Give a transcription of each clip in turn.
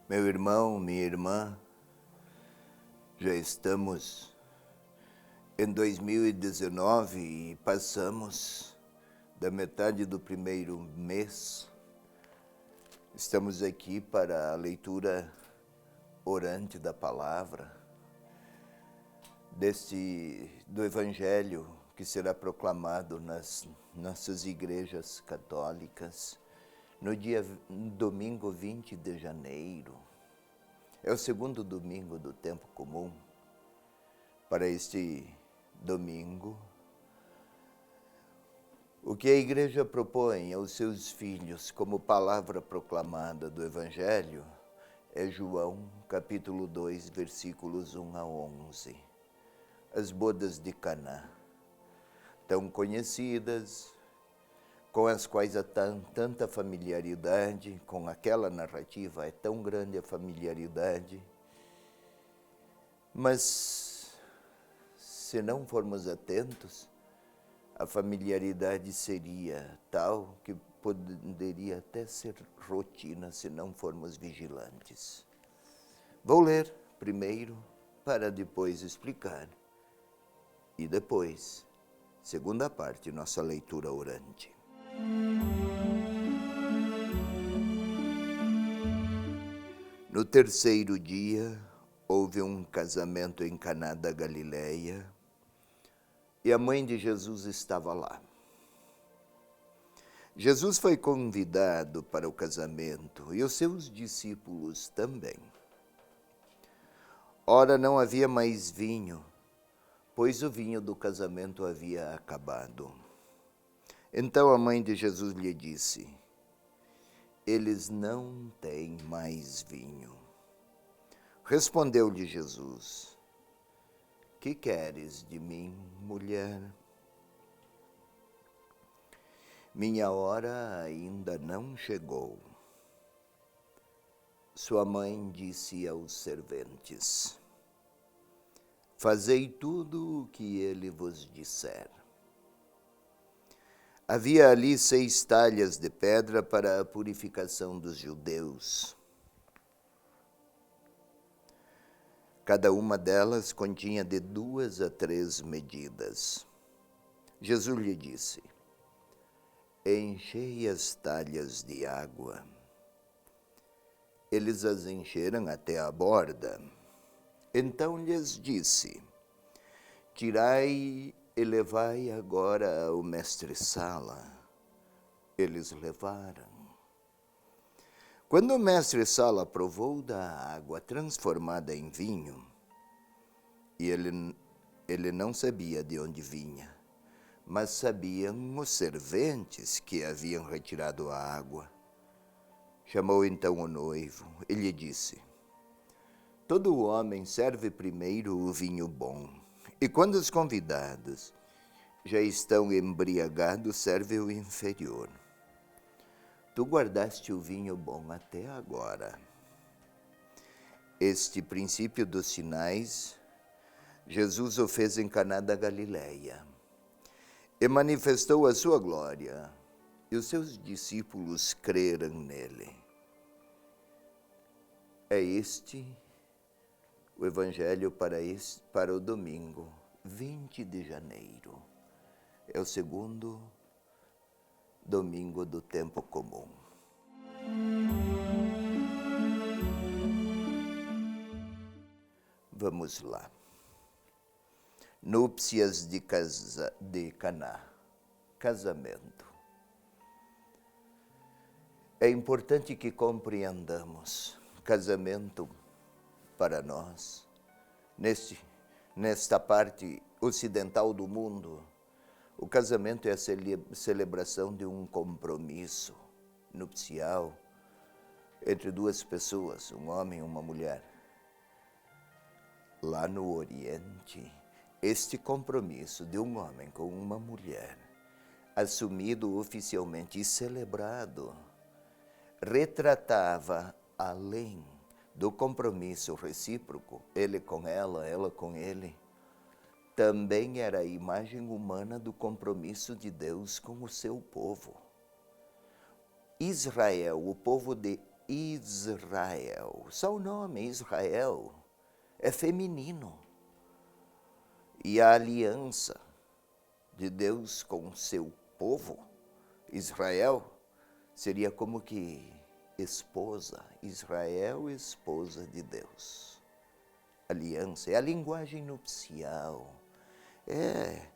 Meu irmão, minha irmã, já estamos em 2019 e passamos da metade do primeiro mês. Estamos aqui para a leitura orante da palavra, do Evangelho que será proclamado nas nossas igrejas católicas no domingo 20 de janeiro. É o segundo domingo do tempo comum. Para este domingo, o que a igreja propõe aos seus filhos como palavra proclamada do Evangelho é João, capítulo 2, versículos 1 a 11. As bodas de Caná, tão conhecidas, com as quais há tanta familiaridade, com aquela narrativa é tão grande a familiaridade, mas se não formos atentos, a familiaridade seria tal que poderia até ser rotina se não formos vigilantes. Vou ler primeiro para depois explicar e depois, segunda parte, nossa leitura orante. No terceiro dia, houve um casamento em Caná da Galileia e a mãe de Jesus estava lá. Jesus foi convidado para o casamento e os seus discípulos também. Ora, não havia mais vinho, pois o vinho do casamento havia acabado. Então a mãe de Jesus lhe disse: eles não têm mais vinho. Respondeu-lhe Jesus: que queres de mim, mulher? Minha hora ainda não chegou. Sua mãe disse aos serventes: fazei tudo o que ele vos disser. Havia ali 6 talhas de pedra para a purificação dos judeus. Cada uma delas continha de 2 a 3 medidas. Jesus lhe disse: enchei as talhas de água. Eles as encheram até a borda. Então lhes disse: tirai e levai agora ao mestre-sala. Eles levaram. Quando o mestre-sala provou da água transformada em vinho, e ele não sabia de onde vinha, mas sabiam os serventes que haviam retirado a água, chamou então o noivo e lhe disse: todo homem serve primeiro o vinho bom, e quando os convidados já estão embriagados, serve o inferior. Tu guardaste o vinho bom até agora. Este princípio dos sinais, Jesus o fez em Caná da Galileia e manifestou a sua glória, e os seus discípulos creram nele. É este o Evangelho para o domingo 20 de janeiro. É o segundo domingo do tempo comum. Vamos lá. Núpcias de Caná. Casamento. É importante que compreendamos casamento para nós, nesta parte ocidental do mundo. O casamento é a celebração de um compromisso nupcial entre 2 pessoas, um homem e uma mulher. Lá no Oriente, este compromisso de um homem com uma mulher, assumido oficialmente e celebrado, retratava, além do compromisso recíproco, ele com ela com ele, também era a imagem humana do compromisso de Deus com o seu povo. Israel, o povo de Israel. Só o nome Israel é feminino. E a aliança de Deus com o seu povo, Israel, seria como que esposa, Israel, esposa de Deus. Aliança, é a linguagem nupcial, é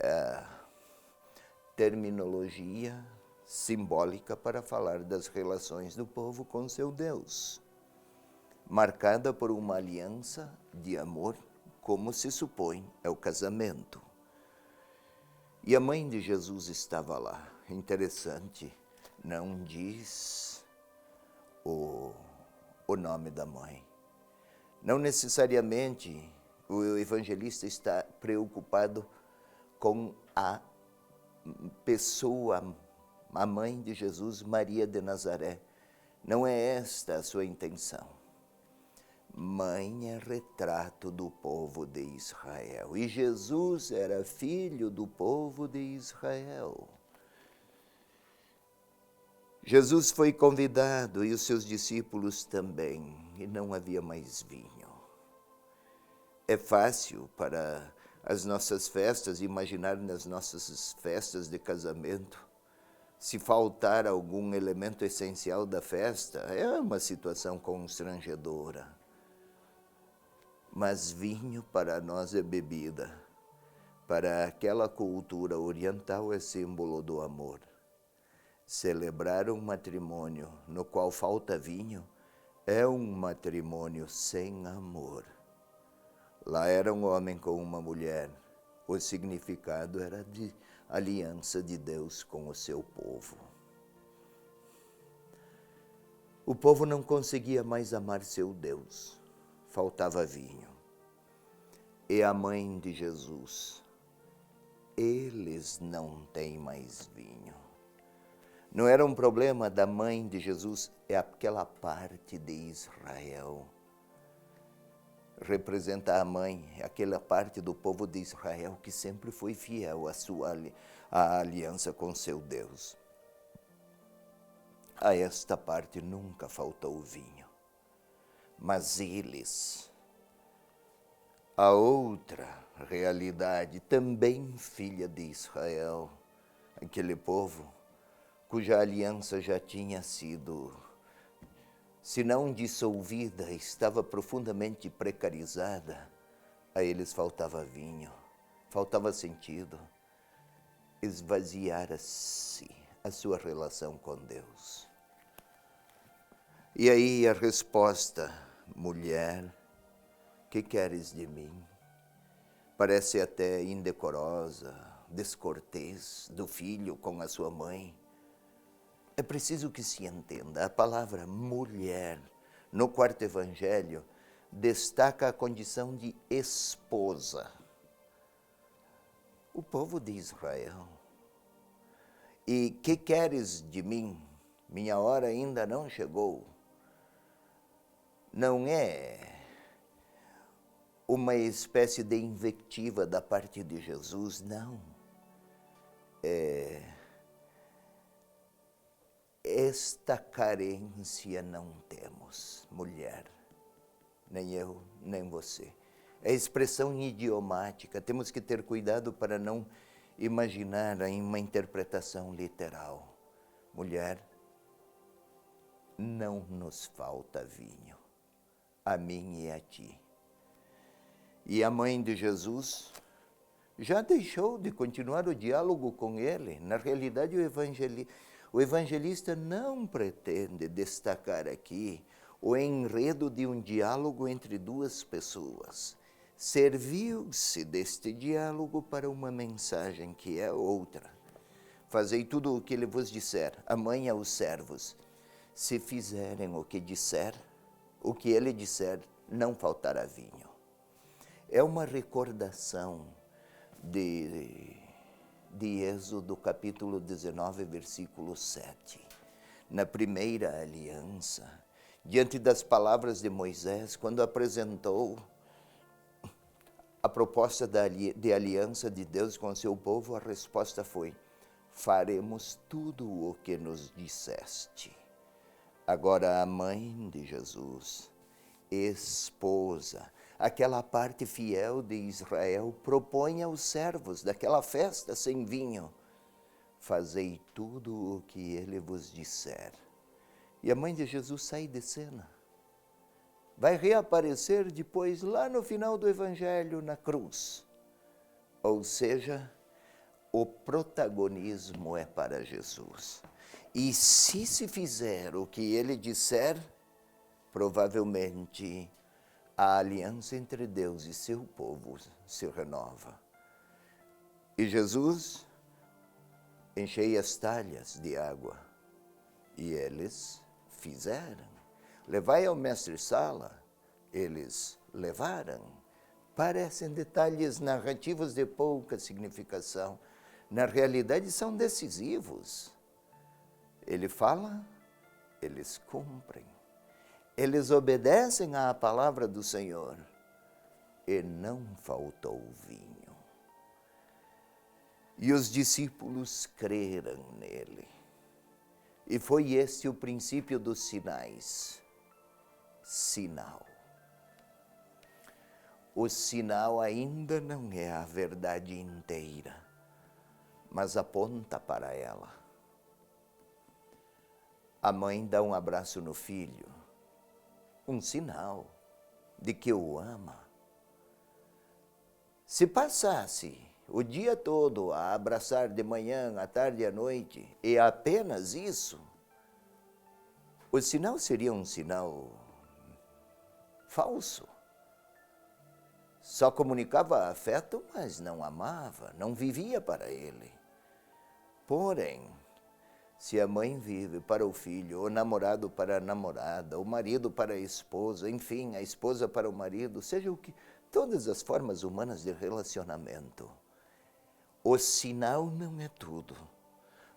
a terminologia simbólica para falar das relações do povo com seu Deus, marcada por uma aliança de amor, como se supõe é o casamento. E a mãe de Jesus estava lá. Interessante, não diz o nome da mãe. Não necessariamente o evangelista está preocupado com a pessoa, a mãe de Jesus, Maria de Nazaré. Não é esta a sua intenção. Mãe é retrato do povo de Israel. E Jesus era filho do povo de Israel. Jesus foi convidado e os seus discípulos também, e não havia mais vinho. É fácil para as nossas festas, imaginar nas nossas festas de casamento, se faltar algum elemento essencial da festa, é uma situação constrangedora. Mas vinho para nós é bebida. Para aquela cultura oriental é símbolo do amor. Celebrar um matrimônio no qual falta vinho é um matrimônio sem amor. Lá era um homem com uma mulher. O significado era de aliança de Deus com o seu povo. O povo não conseguia mais amar seu Deus. Faltava vinho. E a mãe de Jesus, eles não têm mais vinho. Não era um problema da mãe de Jesus, é aquela parte de Israel. Representa a mãe, aquela parte do povo de Israel que sempre foi fiel à aliança com seu Deus. A esta parte nunca faltou vinho. Mas eles, a outra realidade, também filha de Israel, aquele povo cuja aliança já tinha sido, se não dissolvida, estava profundamente precarizada, a eles faltava vinho, faltava sentido, esvaziara-se a sua relação com Deus. E aí a resposta: mulher, que queres de mim? Parece até indecorosa, descortês do filho com a sua mãe. É preciso que se entenda, a palavra mulher, no quarto evangelho, destaca a condição de esposa. O povo de Israel. E que queres de mim? Minha hora ainda não chegou. Não é uma espécie de invectiva da parte de Jesus, não. Esta carência não temos, mulher, nem eu, nem você. É expressão idiomática, temos que ter cuidado para não imaginar em uma interpretação literal. Mulher, não nos falta vinho, a mim e a ti. E a mãe de Jesus já deixou de continuar o diálogo com ele. Na realidade, o evangelista não pretende destacar aqui o enredo de um diálogo entre duas pessoas. Serviu-se deste diálogo para uma mensagem que é outra. Fazei tudo o que ele vos disser, a mãe aos servos. Se fizerem o que disser, o que ele disser, não faltará vinho. É uma recordação de Êxodo capítulo 19, versículo 7. Na primeira aliança, diante das palavras de Moisés, quando apresentou a proposta de aliança de Deus com o seu povo, a resposta foi: faremos tudo o que nos disseste. Agora a mãe de Jesus, esposa, aquela parte fiel de Israel, propõe aos servos daquela festa sem vinho: fazei tudo o que ele vos disser. E a mãe de Jesus sai de cena. Vai reaparecer depois lá no final do Evangelho, na cruz. Ou seja, o protagonismo é para Jesus. E se fizer o que ele disser, provavelmente a aliança entre Deus e seu povo se renova. E Jesus enchei as talhas de água, e eles fizeram. Levai ao mestre-sala, eles levaram. Parecem detalhes narrativos de pouca significação. Na realidade, são decisivos. Ele fala, eles cumprem. Eles obedecem à palavra do Senhor. E não faltou vinho. E os discípulos creram nele. E foi este o princípio dos sinais. Sinal. O sinal ainda não é a verdade inteira, mas aponta para ela. A mãe dá um abraço no filho, um sinal de que o ama. Se passasse o dia todo a abraçar de manhã, à tarde e à noite, e apenas isso, o sinal seria um sinal falso. Só comunicava afeto, mas não amava, não vivia para ele. Porém, se a mãe vive para o filho, o namorado para a namorada, o marido para a esposa, enfim, a esposa para o marido, seja o que, todas as formas humanas de relacionamento, o sinal não é tudo.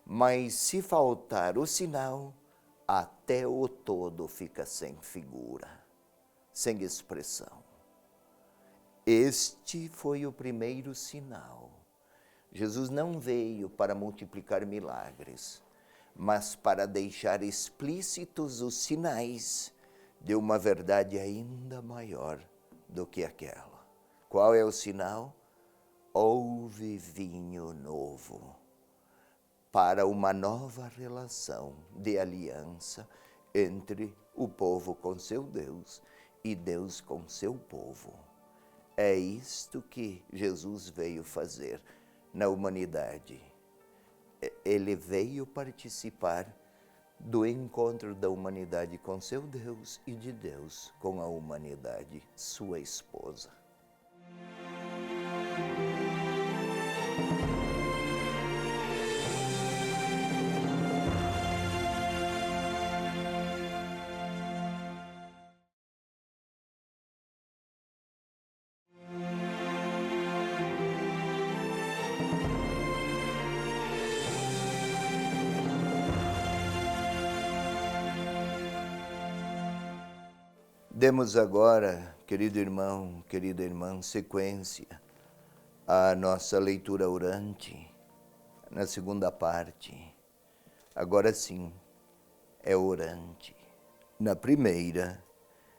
Mas se faltar o sinal, até o todo fica sem figura, sem expressão. Este foi o primeiro sinal. Jesus não veio para multiplicar milagres, mas para deixar explícitos os sinais de uma verdade ainda maior do que aquela. Qual é o sinal? Houve vinho novo para uma nova relação de aliança entre o povo com seu Deus e Deus com seu povo. É isto que Jesus veio fazer na humanidade. Ele veio participar do encontro da humanidade com seu Deus e de Deus com a humanidade, sua esposa. Demos agora, querido irmão, querida irmã, sequência à nossa leitura orante, na segunda parte. Agora sim, é orante. Na primeira,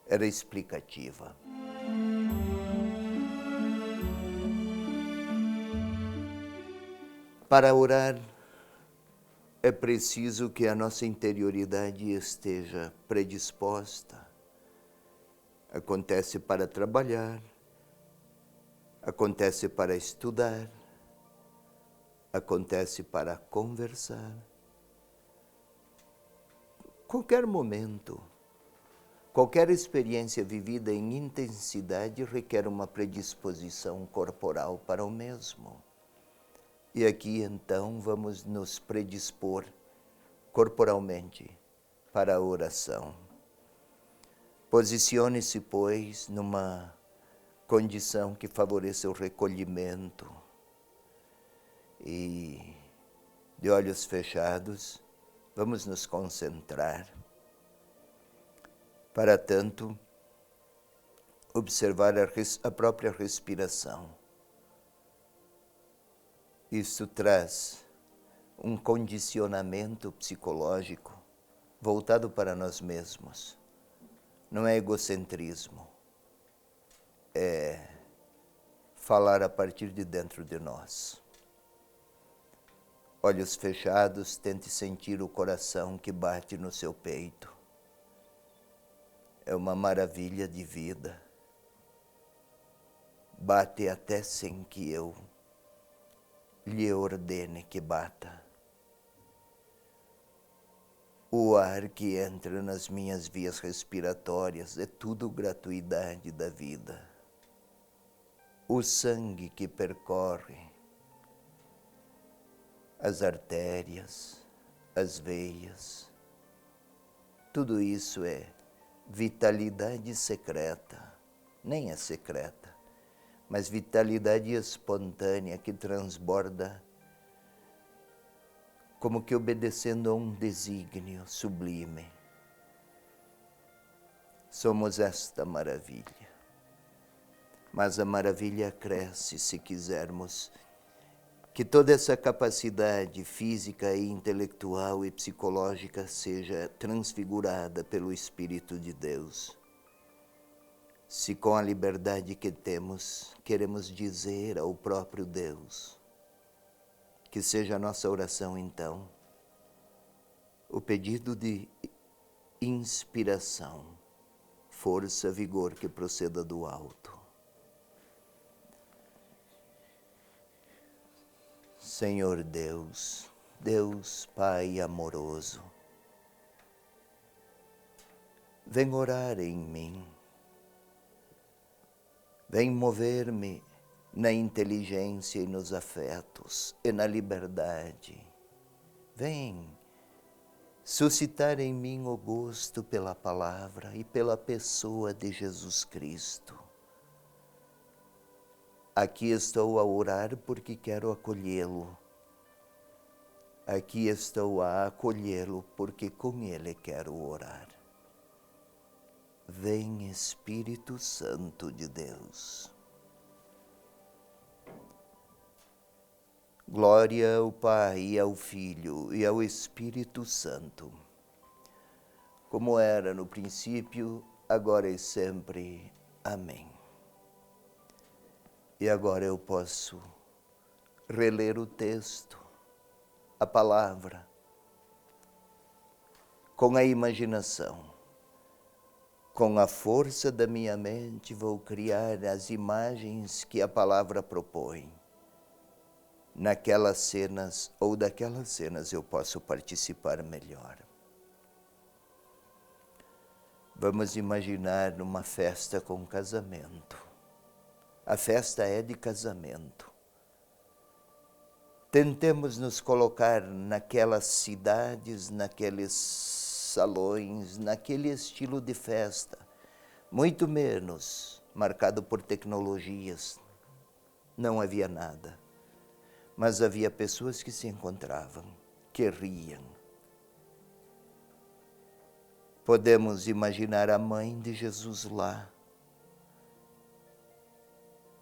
era explicativa. Para orar, é preciso que a nossa interioridade esteja predisposta. Acontece para trabalhar, acontece para estudar, acontece para conversar. Qualquer momento, qualquer experiência vivida em intensidade requer uma predisposição corporal para o mesmo. E aqui então vamos nos predispor corporalmente para a oração. Posicione-se, pois, numa condição que favoreça o recolhimento e, de olhos fechados, vamos nos concentrar. Para tanto, observar a própria respiração. Isso traz um condicionamento psicológico voltado para nós mesmos. Não é egocentrismo, é falar a partir de dentro de nós. Olhos fechados, tente sentir o coração que bate no seu peito. É uma maravilha de vida. Bate até sem que eu lhe ordene que bata. O ar que entra nas minhas vias respiratórias é tudo gratuidade da vida. O sangue que percorre as artérias, as veias, tudo isso é vitalidade secreta, nem é secreta, mas vitalidade espontânea que transborda como que obedecendo a um desígnio sublime. Somos esta maravilha. Mas a maravilha cresce se quisermos que toda essa capacidade física e intelectual e psicológica seja transfigurada pelo Espírito de Deus. Se com a liberdade que temos, queremos dizer ao próprio Deus, que seja a nossa oração então, o pedido de inspiração, força, vigor que proceda do alto. Senhor Deus, Deus Pai amoroso, vem orar em mim, vem mover-me na inteligência e nos afetos e na liberdade. Vem suscitar em mim o gosto pela palavra e pela pessoa de Jesus Cristo. Aqui estou a orar porque quero acolhê-lo. Aqui estou a acolhê-lo porque com ele quero orar. Vem Espírito Santo de Deus. Glória ao Pai, e ao Filho e ao Espírito Santo, como era no princípio, agora e sempre. Amém. E agora eu posso reler o texto, a palavra, com a imaginação. Com a força da minha mente vou criar as imagens que a palavra propõe. Naquelas cenas ou daquelas cenas eu posso participar melhor. Vamos imaginar uma festa com casamento. A festa é de casamento. Tentemos nos colocar naquelas cidades, naqueles salões, naquele estilo de festa, muito menos marcado por tecnologias. Não havia nada, mas havia pessoas que se encontravam, que riam. Podemos imaginar a mãe de Jesus lá.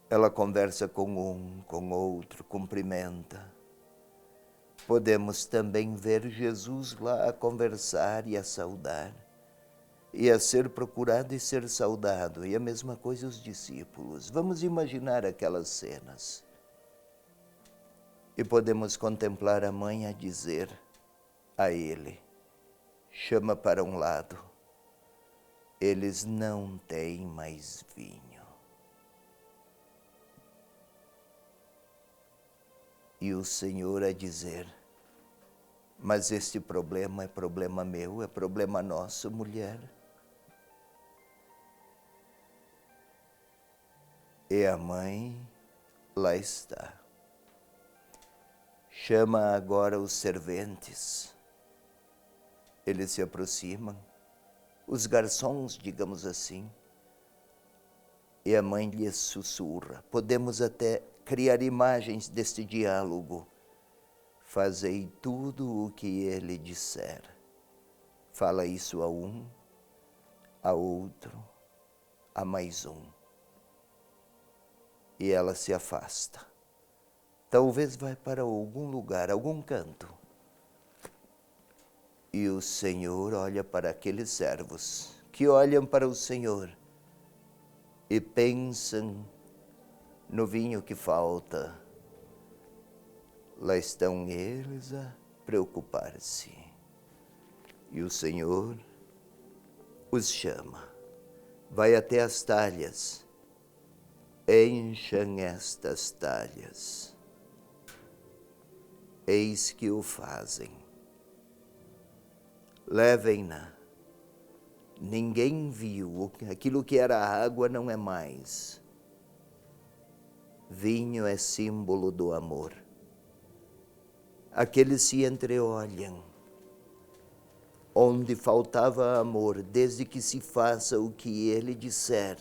Ela conversa com um, com outro, cumprimenta. Podemos também ver Jesus lá a conversar e a saudar, e a ser procurado e ser saudado, e a mesma coisa os discípulos. Vamos imaginar aquelas cenas. E podemos contemplar a mãe a dizer a ele, chama para um lado, eles não têm mais vinho. E o Senhor a dizer, mas este problema é problema meu, é problema nosso, mulher. E a mãe lá está. Chama agora os serventes. Eles se aproximam, os garçons, digamos assim. E a mãe lhes sussurra. Podemos até criar imagens deste diálogo. Fazei tudo o que ele disser. Fala isso a um, a outro, a mais um. E ela se afasta. Talvez vai para algum lugar, algum canto. E o Senhor olha para aqueles servos que olham para o Senhor e pensam no vinho que falta. Lá estão eles a preocupar-se. E o Senhor os chama. Vai até as talhas. Encham estas talhas. Eis que o fazem. Levem-na. Ninguém viu. Aquilo que era água não é mais. Vinho é símbolo do amor. Aqueles se entreolham. Onde faltava amor, desde que se faça o que ele disser,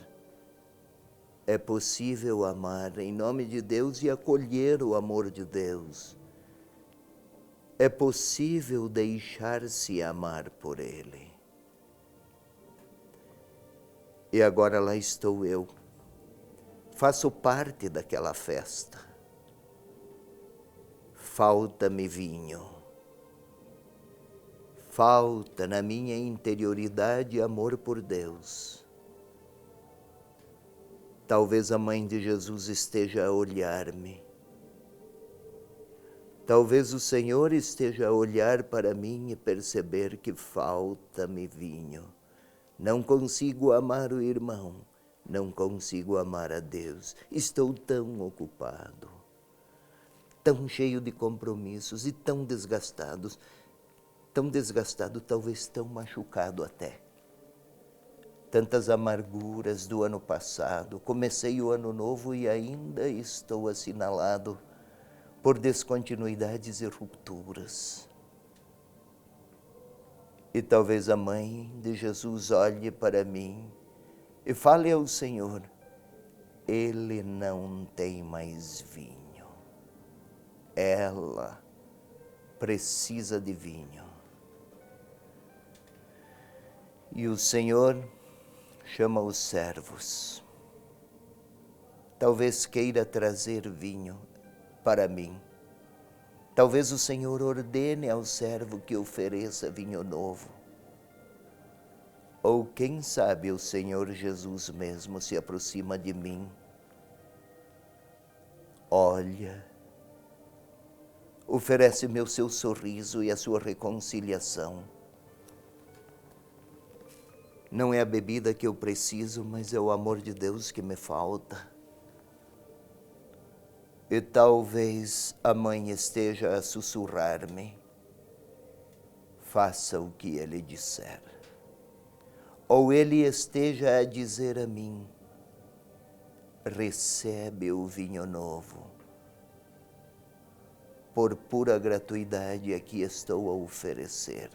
é possível amar em nome de Deus e acolher o amor de Deus. É possível deixar-se amar por Ele. E agora lá estou eu. Faço parte daquela festa. Falta-me vinho. Falta na minha interioridade amor por Deus. Talvez a mãe de Jesus esteja a olhar-me. Talvez o Senhor esteja a olhar para mim e perceber que falta-me vinho. Não consigo amar o irmão, não consigo amar a Deus. Estou tão ocupado, tão cheio de compromissos e tão desgastado, talvez tão machucado até. Tantas amarguras do ano passado, comecei o ano novo e ainda estou assinalado por descontinuidades e rupturas. E talvez a mãe de Jesus olhe para mim e fale ao Senhor, ele não tem mais vinho. Ela precisa de vinho. E o Senhor chama os servos. Talvez queira trazer vinho para mim. Talvez o Senhor ordene ao servo que ofereça vinho novo. Ou quem sabe o Senhor Jesus mesmo se aproxima de mim. Olha, oferece-me o seu sorriso e a sua reconciliação. Não é a bebida que eu preciso, mas é o amor de Deus que me falta. E talvez a mãe esteja a sussurrar-me, faça o que ele disser. Ou ele esteja a dizer a mim, recebe o vinho novo. Por pura gratuidade aqui estou a oferecer.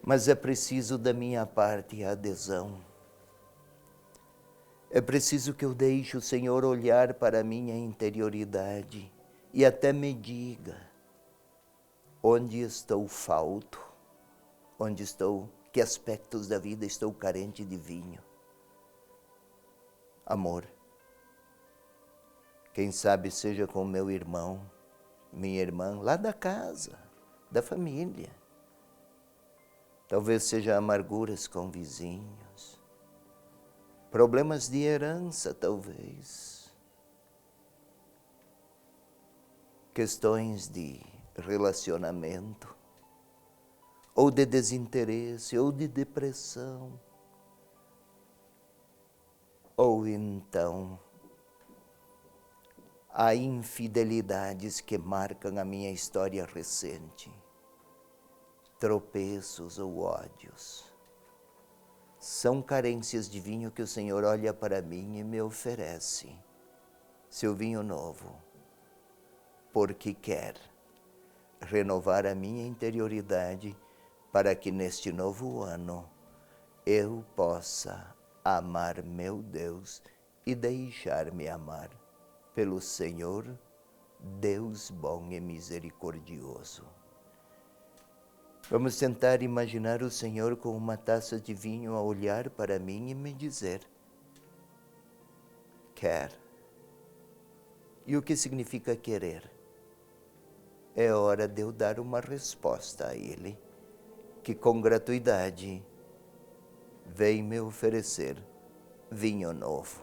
Mas é preciso da minha parte a adesão. É preciso que eu deixe o Senhor olhar para a minha interioridade e até me diga onde estou falto, onde estou, que aspectos da vida estou carente de vinho. Amor, quem sabe seja com meu irmão, minha irmã, lá da casa, da família. Talvez seja amarguras com vizinhos, problemas de herança, talvez. Questões de relacionamento, ou de desinteresse, ou de depressão. Ou então, há infidelidades que marcam a minha história recente. Tropeços ou ódios. São carências de vinho que o Senhor olha para mim e me oferece seu vinho novo, porque quer renovar a minha interioridade para que neste novo ano eu possa amar meu Deus e deixar-me amar pelo Senhor, Deus bom e misericordioso. Vamos tentar imaginar o Senhor com uma taça de vinho a olhar para mim e me dizer, quer. E o que significa querer? é hora de eu dar uma resposta a ele, que com gratuidade vem me oferecer vinho novo.